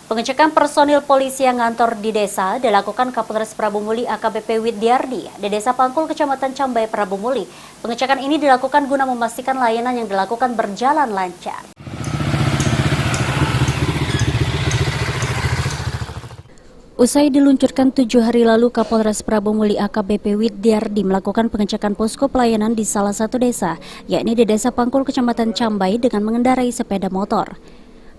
Pengecekan personil polisi yang ngantor di desa dilakukan Kapolres Prabu Muli AKBP Widyardi di Desa Pangkul, Kecamatan Cambai, Prabu Muli. Pengecekan ini dilakukan guna memastikan layanan yang dilakukan berjalan lancar. Usai diluncurkan 7 hari lalu, Kapolres Prabu Muli AKBP Widyardi melakukan pengecekan posko pelayanan di salah satu desa, yakni di Desa Pangkul, Kecamatan Cambai dengan mengendarai sepeda motor.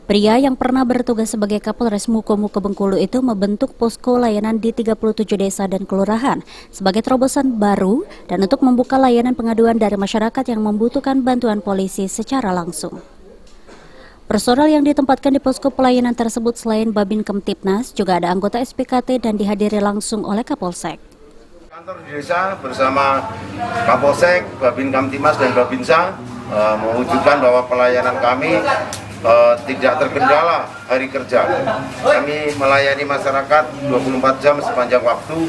Pria yang pernah bertugas sebagai Kapolres Muko Bengkulu itu membentuk posko layanan di 37 desa dan kelurahan sebagai terobosan baru dan untuk membuka layanan pengaduan dari masyarakat yang membutuhkan bantuan polisi secara langsung. Personel yang ditempatkan di posko pelayanan tersebut selain Babin Kemtipnas juga ada anggota SPKT dan dihadiri langsung oleh Kapolsek. Kantor di desa bersama Kapolsek, Babin Kamtipmas dan Babinsa mewujudkan bahwa pelayanan kami tidak terkendala hari kerja. Kami melayani masyarakat 24 jam sepanjang waktu.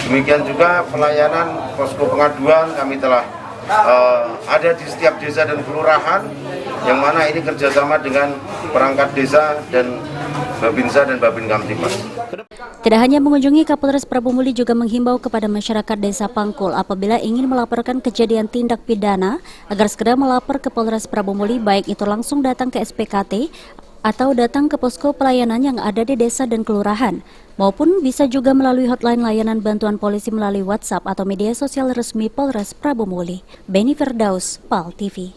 Demikian juga pelayanan posko pengaduan kami telah ada di setiap desa dan kelurahan, yang mana ini kerjasama dengan perangkat desa dan Babinsa dan Babin Kamtipmas. Tidak hanya mengunjungi, Kapolres Prabu Muli juga menghimbau kepada masyarakat Desa Pangkul apabila ingin melaporkan kejadian tindak pidana agar segera melapor ke Polres Prabu Muli, baik itu langsung datang ke SPKT atau datang ke posko pelayanan yang ada di desa dan kelurahan, maupun bisa juga melalui hotline layanan bantuan polisi melalui WhatsApp atau media sosial resmi Polres Prabu Muli. Beni Firdaus, PAL TV.